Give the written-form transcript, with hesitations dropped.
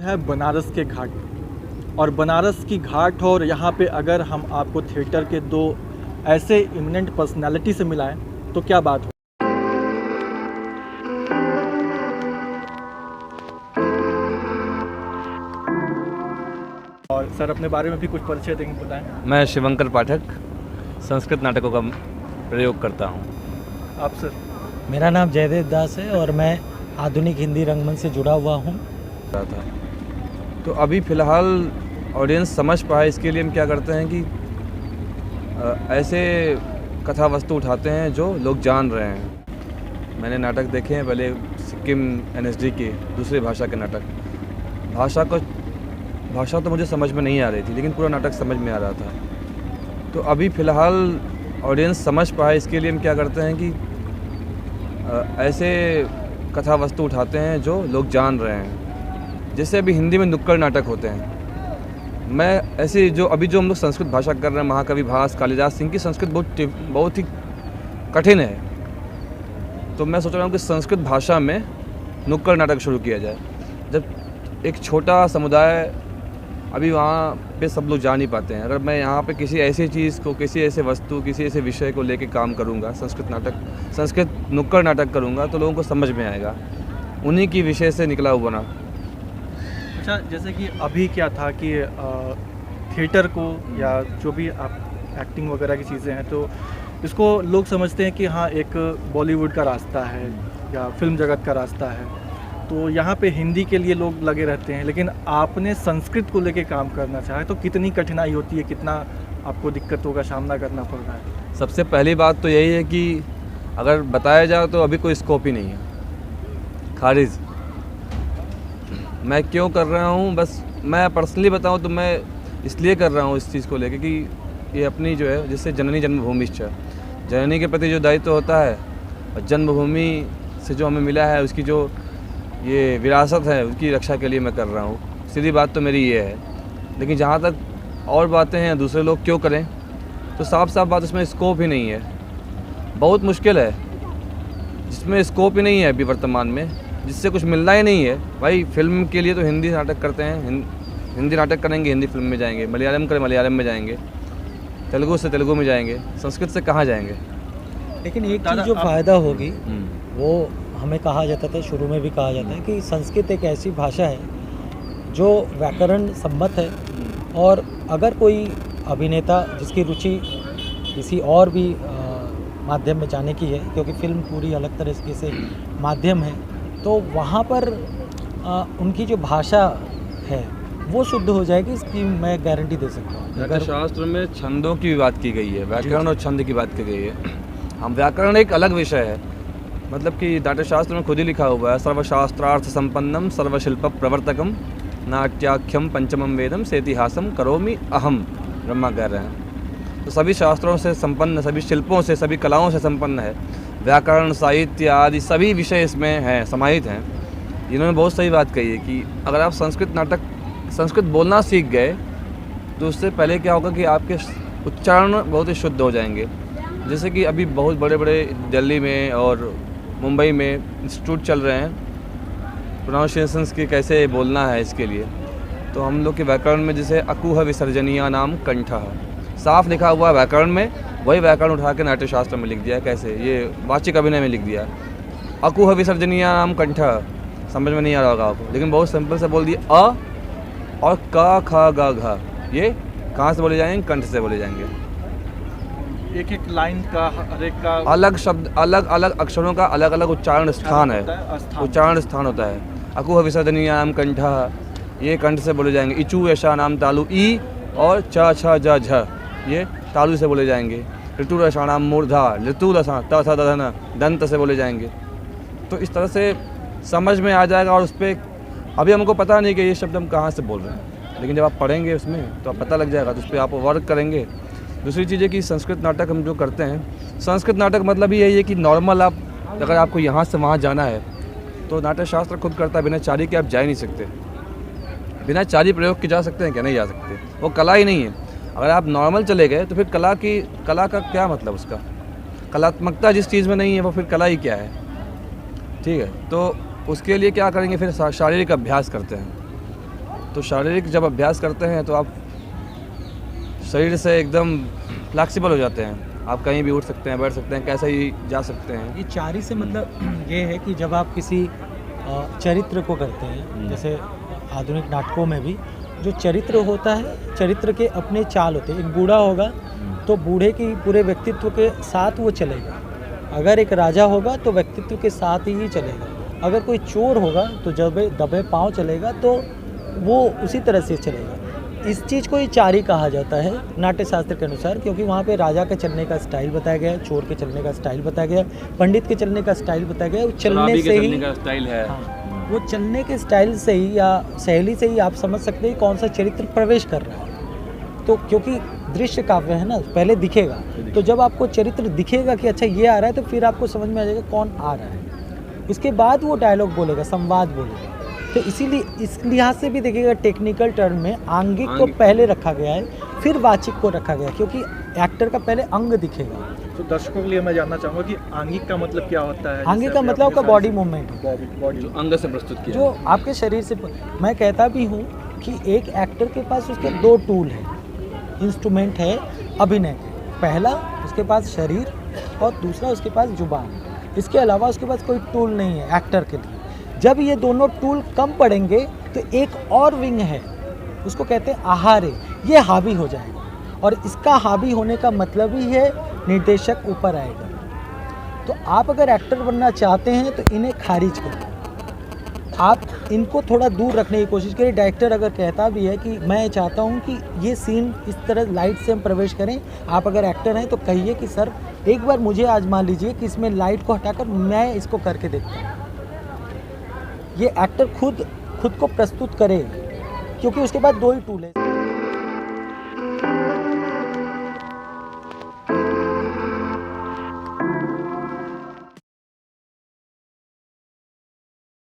है बनारस के घाट। और बनारस की घाट और यहाँ पे अगर हम आपको थिएटर के दो ऐसे इमिनेंट पर्सनालिटी से मिलाएं तो क्या बात हो। और सर अपने बारे में भी कुछ परिचय देंगे, बताएं। मैं शिवंकर पाठक संस्कृत नाटकों का प्रयोग करता हूँ। आप सर? मेरा नाम जयदेव दास है और मैं आधुनिक हिंदी रंगमंच से जुड़ा हुआ हूँ। तो अभी फ़िलहाल ऑडियंस समझ पाए इसके लिए हम क्या करते हैं कि ऐसे कथा वस्तु उठाते हैं जो लोग जान रहे हैं। मैंने नाटक देखे हैं पहले सिक्किम NSD के दूसरी भाषा के नाटक। भाषा तो मुझे समझ में नहीं आ रही थी, लेकिन पूरा नाटक समझ में आ रहा था। तो अभी फ़िलहाल ऑडियंस समझ पाए इसके लिए हम क्या करते हैं कि ऐसे कथा वस्तु उठाते हैं जो लोग जान रहे हैं। जैसे अभी हिंदी में नुक्कड़ नाटक होते हैं। मैं ऐसे जो हम लोग संस्कृत भाषा कर रहे हैं, महाकवि भास कालिदास सिंह की संस्कृत बहुत ही कठिन है। तो मैं सोच रहा हूँ कि संस्कृत भाषा में नुक्कड़ नाटक शुरू किया जाए। जब एक छोटा समुदाय अभी वहाँ पे सब लोग जा नहीं पाते हैं, अगर मैं यहाँ पे किसी ऐसी चीज़ को, किसी ऐसे वस्तु, किसी ऐसे विषय को लेके काम करूँगा, संस्कृत नुक्कड़ नाटक करूँगा, तो लोगों को समझ में आएगा। उन्हीं की विषय से निकला हुआ ना। अच्छा, जैसे कि अभी क्या था कि थिएटर को या जो भी आप एक्टिंग वगैरह की चीज़ें हैं, तो इसको लोग समझते हैं कि हाँ एक बॉलीवुड का रास्ता है या फिल्म जगत का रास्ता है। तो यहाँ पे हिंदी के लिए लोग लगे रहते हैं, लेकिन आपने संस्कृत को लेके काम करना चाहा तो कितनी कठिनाई होती है, कितना आपको दिक्कतों का सामना करना पड़ रहा है? सबसे पहली बात तो यही है कि अगर बताया जाए तो अभी कोई स्कोप ही नहीं है, खारिज। मैं क्यों कर रहा हूँ, बस मैं पर्सनली बताऊँ तो मैं इसलिए कर रहा हूँ इस चीज़ को लेके कि ये अपनी जो है, जिससे जननी जन्मभूमिश्च, जननी के प्रति जो दायित्व होता है और जन्मभूमि से जो हमें मिला है उसकी जो ये विरासत है, उसकी रक्षा के लिए मैं कर रहा हूँ। सीधी बात तो मेरी ये है। लेकिन जहाँ तक और बातें हैं दूसरे लोग क्यों करें, तो साफ बात, उसमें स्कोप ही नहीं है। बहुत मुश्किल है जिसमें स्कोप ही नहीं है अभी वर्तमान में, जिससे कुछ मिलना ही नहीं है। भाई फिल्म के लिए तो हिंदी नाटक करते हैं, हिंदी नाटक करेंगे, हिंदी फिल्म में जाएंगे। मलयालम करें, मलयालम में जाएंगे। तेलुगु से तेलुगु में जाएंगे, संस्कृत से कहाँ जाएंगे। लेकिन एक चीज़ जो फ़ायदा होगी वो हमें कहा जाता था, शुरू में भी कहा जाता है कि संस्कृत एक ऐसी भाषा है जो व्याकरण सम्मत है। और अगर कोई अभिनेता जिसकी रुचि किसी और भी माध्यम में जाने की है, क्योंकि फिल्म पूरी अलग तरीके से माध्यम है, तो वहाँ पर उनकी जो भाषा है वो शुद्ध हो जाएगी, इसकी मैं गारंटी दे सकता हूँ। नाट्यशास्त्र में छंदों की बात की गई है, व्याकरण और छंद की बात की गई है। हम व्याकरण एक अलग विषय है, मतलब कि नाट्यशास्त्र में खुद ही लिखा हुआ है, सर्वशास्त्रार्थ संपन्नम सर्वशिल्प प्रवर्तकम नाट्याख्यम पंचमम वेदम से इतिहासम करोमि अहम, ब्रह्मा कह रहे हैं। तो सभी शास्त्रों से संपन्न, सभी शिल्पों से, सभी कलाओं से संपन्न है। व्याकरण, साहित्य आदि सभी विषय इसमें हैं, समाहित हैं। इन्होंने बहुत सही बात कही है कि अगर आप संस्कृत बोलना सीख गए तो उससे पहले क्या होगा कि आपके उच्चारण बहुत ही शुद्ध हो जाएंगे। जैसे कि अभी बहुत बड़े बड़े दिल्ली में और मुंबई में इंस्टीट्यूट चल रहे हैं प्रोनाउंसिएशंस के, कैसे बोलना है इसके लिए। तो हम लोग के व्याकरण में जैसे अकुह विसर्जनीय नाम कंठः, साफ लिखा हुआ है व्याकरण में, वही व्याकरण उठा के नाट्यशास्त्र में लिख दिया है। कैसे, ये वाचिक अभिनय में लिख दिया अकुह विसर्जनीय नाम कंठः। समझ में नहीं आ रहा होगा आपको, लेकिन बहुत सिंपल से बोल दिया। अ और क ख ग घ, ये कहाँ से बोले जाएंगे? कंठ से बोले जाएंगे। एक एक लाइन का, हर एक का अलग शब्द, अलग अलग अक्षरों का अलग अलग उच्चारण स्थान है, उच्चारण स्थान होता है। अकुह विसर्जनीय नाम कंठः, ये कंठ से बोले जाएंगे। इचू ऐसा नाम तालु, ई और च छ ज झ, ये तालु से बोले जाएंगे। ऋतु रसाणाम मूर्धा, ऋतु रसा त थ द न, दंत से बोले जाएंगे। तो इस तरह से समझ में आ जाएगा। और उस पर अभी हमको पता नहीं कि ये शब्द हम कहाँ से बोल रहे हैं, लेकिन जब आप पढ़ेंगे उसमें तो आप पता लग जाएगा, तो उस पर आप वर्क करेंगे। दूसरी चीज़ है कि संस्कृत नाटक हम जो करते हैं, संस्कृत नाटक मतलब ही यही है कि नॉर्मल आप, अगर आपको यहाँ से वहाँ जाना है तो नाट्यशास्त्र खुद करता है, बिना चारी के आप जा ही नहीं सकते। बिना चारी प्रयोग के जा सकते हैं क्या? नहीं जा सकते, वो कला ही नहीं है। अगर आप नॉर्मल चले गए तो फिर कला का क्या मतलब? उसका कलात्मकता जिस चीज़ में नहीं है वो फिर कला ही क्या है? ठीक है, तो उसके लिए क्या करेंगे? फिर शारीरिक अभ्यास करते हैं। तो शारीरिक जब अभ्यास करते हैं तो आप शरीर से एकदम फ्लेक्सिबल हो जाते हैं, आप कहीं भी उठ सकते हैं, बैठ सकते हैं, कैसे ही जा सकते हैं। ये चारी से मतलब ये है कि जब आप किसी चरित्र को करते हैं, जैसे आधुनिक नाटकों में भी जो चरित्र होता है, चरित्र के अपने चाल होते हैं। एक बूढ़ा होगा तो बूढ़े की पूरे व्यक्तित्व के साथ वो चलेगा, अगर एक राजा होगा तो व्यक्तित्व के साथ ही चलेगा, अगर कोई चोर होगा तो जब दबे पाँव चलेगा तो वो उसी तरह से चलेगा। इस चीज़ को ही चारी कहा जाता है नाट्य शास्त्र के अनुसार, क्योंकि वहाँ पे राजा के चलने का स्टाइल बताया गया है, चोर के चलने का स्टाइल बताया गया है, पंडित के चलने का स्टाइल बताया गया है। वो चलने से ही का स्टाइल है। हाँ, वो चलने के स्टाइल से ही या शैली से ही आप समझ सकते हैं कौन सा चरित्र प्रवेश कर रहा है। तो क्योंकि दृश्य काव्य है ना, पहले दिखेगा, तो जब आपको चरित्र दिखेगा कि अच्छा ये आ रहा है तो फिर आपको समझ में आ जाएगा कौन आ रहा है। उसके बाद वो डायलॉग बोलेगा, संवाद बोलेगा। तो इसीलिए इस लिहाज से भी देखिएगा टेक्निकल टर्म में आंगिक को पहले रखा गया है, फिर वाचिक को रखा गया है, क्योंकि एक्टर का पहले अंग दिखेगा। तो दर्शकों के लिए मैं जानना चाहूँगा कि आंगिक का मतलब क्या होता है? आंगिक का मतलब आपका बॉडी मूवमेंट, बॉडी जो अंग से प्रस्तुत किया, जो आपके शरीर से। मैं कहता भी हूँ कि एक एक्टर के पास उसके दो टूल हैं, इंस्ट्रूमेंट है अभिनय के। पहला उसके पास शरीर और दूसरा उसके पास जुबान। इसके अलावा उसके पास कोई टूल नहीं है एक्टर के लिए। जब ये दोनों टूल कम पड़ेंगे तो एक और विंग है, उसको कहते हैं आहार्य, ये हावी हो जाएगा। और इसका हावी होने का मतलब ही है निर्देशक ऊपर आएगा। तो आप अगर एक्टर बनना चाहते हैं तो इन्हें खारिज करें, आप इनको थोड़ा दूर रखने की कोशिश करें। डायरेक्टर अगर कहता भी है कि मैं चाहता हूं कि ये सीन इस तरह लाइट से हम प्रवेश करें, आप अगर एक्टर हैं तो कहिए कि सर एक बार मुझे आजमा लीजिए कि इसमें लाइट को हटाकर मैं इसको करके देखता हूँ। ये एक्टर खुद को प्रस्तुत करे, क्योंकि उसके बाद दो ही टूल है।